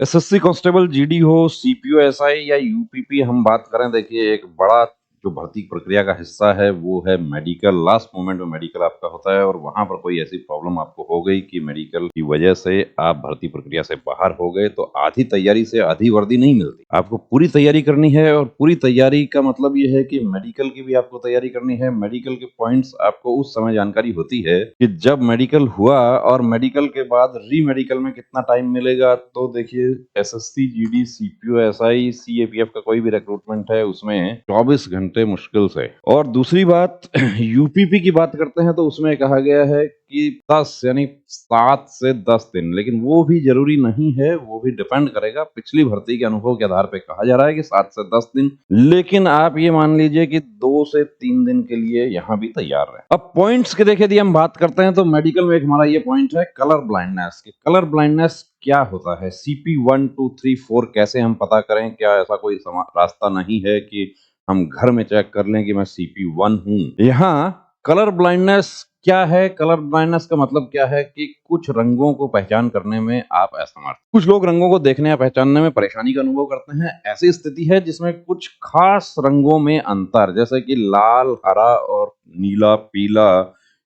SSC constable, GD हो, CPO, SI या UPP हम बात करें, देखिए एक बड़ा जो भर्ती प्रक्रिया का हिस्सा है वो है मेडिकल। लास्ट मोमेंट में मेडिकल आपका होता है और वहां पर कोई ऐसी प्रॉब्लम आपको हो गई कि मेडिकल की वजह से आप भर्ती प्रक्रिया से बाहर हो गए तो आधी तैयारी से आधी वर्दी नहीं मिलती। आपको पूरी तैयारी करनी है और पूरी तैयारी का मतलब ये है कि मेडिकल की भी आपको तैयारी करनी है। मेडिकल के पॉइंट्स आपको उस समय जानकारी होती है कि जब मेडिकल हुआ और मेडिकल के बाद री मेडिकल में कितना टाइम मिलेगा। तो देखिए SSC, GD, CPO, SI, CAPF का कोई भी रिक्रूटमेंट है उसमें 24 घंटे मुश्किल से। और दूसरी बात यूपीपी की बात करते हैं तो उसमें कहा गया है कि 10 यानी 7 से 10 दिन, लेकिन वो भी जरूरी नहीं है, वो भी डिपेंड करेगा पिछली भर्ती के अनुभव के आधार पे कहा जा रहा है कि 7 से 10 दिन, लेकिन आप ये मान लीजिए कि 2 से 3 दिन के लिए यहाँ भी तैयार रहे। अब पॉइंट्स के देखिए यदि हम बात करते हैं तो मेडिकल में एक हमारा ये पॉइंट है कलर ब्लाइंडनेस के। कलर ब्लाइंडनेस क्या होता है, सीपी 1 2 3 4 कैसे हम पता करें? क्या ऐसा कोई रास्ता नहीं है कि हम घर में चेक कर लें कि मैं सीपी 1 हूं? यहाँ कलर ब्लाइंडनेस क्या है? कलर ब्लाइंडनेस का मतलब क्या है कि कुछ रंगों को पहचान करने में आप असमर्थ। कुछ लोग रंगों को देखने या पहचानने में परेशानी का अनुभव करते हैं। ऐसी स्थिति है जिसमें कुछ खास रंगों में अंतर, जैसे कि लाल, हरा और नीला, पीला,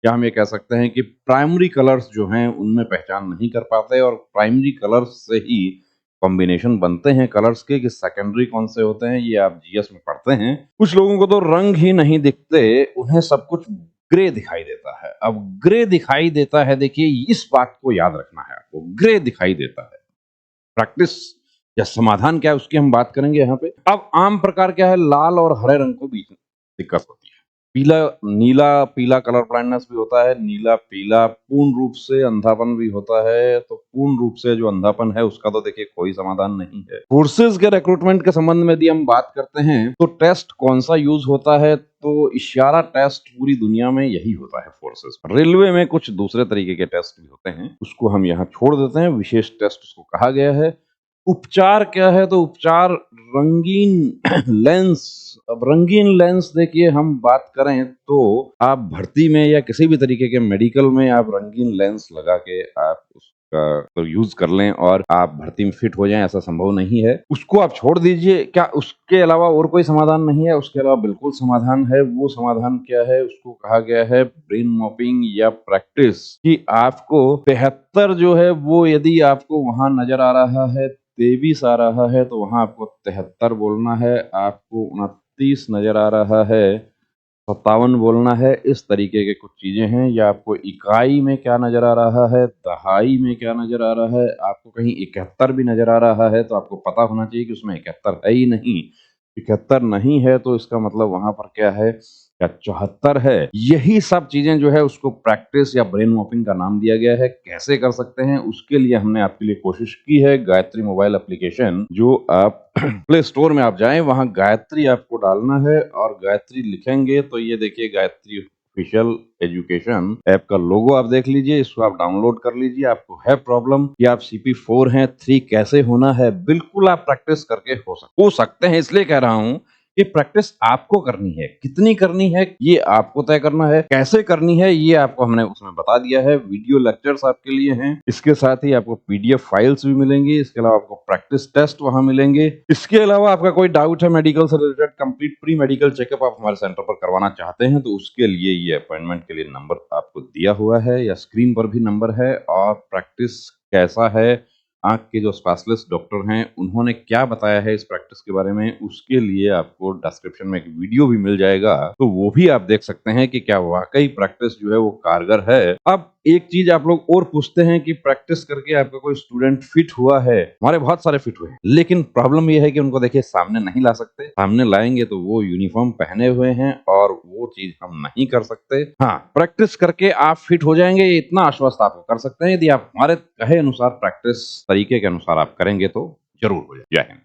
या हम ये कह सकते हैं कि प्राइमरी कलर्स जो हैं उनमें पहचान नहीं कर पाते और प्राइमरी कलर्स से ही कॉम्बिनेशन बनते हैं कलर्स के, कि सेकेंडरी कौन से होते हैं ये आप जीएस में पढ़ते हैं। कुछ लोगों को तो रंग ही नहीं दिखते, उन्हें सब कुछ ग्रे दिखाई देता है। अब ग्रे दिखाई देता है, देखिए इस बात को याद रखना है आपको, ग्रे दिखाई देता है। प्रैक्टिस या समाधान क्या है उसकी हम बात करेंगे यहाँ पे। अब आम प्रकार क्या है, लाल और हरे रंग को बीच में दिक्कत होती है। पीला, नीला पीला कलर ब्लाइंडनेस भी होता है। नीला पीला पूर्ण रूप से अंधापन भी होता है। तो पूर्ण रूप से जो अंधापन है उसका तो देखिए कोई समाधान नहीं है। फोर्सेज के रिक्रूटमेंट के संबंध में यदि हम बात करते हैं तो टेस्ट कौन सा यूज होता है, तो इशारा टेस्ट पूरी दुनिया में यही होता है फोर्सेस में। रेलवे में कुछ दूसरे तरीके के टेस्ट भी होते हैं, उसको हम यहाँ छोड़ देते हैं। विशेष टेस्ट उसको कहा गया है। उपचार क्या है, तो उपचार रंगीन लेंस। अब रंगीन लेंस देखिए हम बात करें तो आप भर्ती में या किसी भी तरीके के मेडिकल में आप रंगीन लेंस लगा के आप उसका तो यूज कर लें और आप भर्ती में फिट हो जाएं, ऐसा संभव नहीं है। उसको आप छोड़ दीजिए। क्या उसके अलावा और कोई समाधान नहीं है? उसके अलावा बिल्कुल समाधान है। वो समाधान क्या है? उसको कहा गया है ब्रेन मॉपिंग या प्रैक्टिस, कि आपको 73 जो है वो यदि आपको वहां नजर आ रहा है, 23 आ रहा है तो वहां आपको 73 बोलना है। आपको 29 नजर आ रहा है, 57 बोलना है। इस तरीके के कुछ चीजें हैं। या आपको इकाई में क्या नजर आ रहा है, दहाई में क्या नजर आ रहा है। आपको कहीं 71 भी नजर आ रहा है तो आपको पता होना चाहिए कि उसमें 71 है ही नहीं। 71 नहीं है तो इसका मतलब वहां पर क्या है, या 74 है। यही सब चीजें जो है उसको प्रैक्टिस या ब्रेन मॉपिंग का नाम दिया गया है। कैसे कर सकते हैं उसके लिए हमने आपके लिए कोशिश की है। गायत्री मोबाइल एप्लीकेशन, जो आप प्ले स्टोर में आप जाएं, वहां गायत्री आपको डालना है और गायत्री लिखेंगे तो ये देखिए गायत्री ऑफिशियल एजुकेशन ऐप का लोगो आप देख लीजिए। इसको आप डाउनलोड कर लीजिए। आपको है प्रॉब्लम कि आप सीपी 4 हैं, 3 कैसे होना है, बिल्कुल आप प्रैक्टिस करके हो सकते हैं। इसलिए कह रहा हूं कि प्रैक्टिस आपको करनी है। कितनी करनी है ये आपको तय करना है। कैसे करनी है ये आपको हमने उसमें बता दिया है। वीडियो लेक्चर्स आपके लिए हैं। इसके साथ ही आपको पीडीएफ फाइल्स भी मिलेंगी। इसके अलावा आपको प्रैक्टिस टेस्ट वहां मिलेंगे। इसके अलावा आपका कोई डाउट है मेडिकल से related, complete pre medical checkup आप हमारे सेंटर पर करवाना चाहते हैं तो उसके लिए ये अपॉइंटमेंट के लिए नंबर आपको दिया हुआ है या स्क्रीन पर भी नंबर है। और प्रैक्टिस कैसा है, आंख के जो स्पेशलिस्ट डॉक्टर हैं उन्होंने क्या बताया है इस प्रैक्टिस के बारे में, उसके लिए आपको डिस्क्रिप्शन में एक वीडियो भी मिल जाएगा, तो वो भी आप देख सकते हैं कि क्या वाकई प्रैक्टिस जो है वो कारगर है। अब एक चीज आप लोग और पूछते हैं कि प्रैक्टिस करके आपका कोई स्टूडेंट फिट हुआ है? हमारे बहुत सारे फिट हुए हैं, लेकिन प्रॉब्लम ये है कि उनको देखिए सामने नहीं ला सकते। सामने लाएंगे तो वो यूनिफॉर्म पहने हुए हैं और वो चीज हम नहीं कर सकते। हाँ, प्रैक्टिस करके आप फिट हो जाएंगे, ये इतना आश्वस्त आपको कर सकते हैं। यदि आप हमारे कहे अनुसार प्रैक्टिस तरीके के अनुसार आप करेंगे तो जरूर हो जाए। जय हिंद।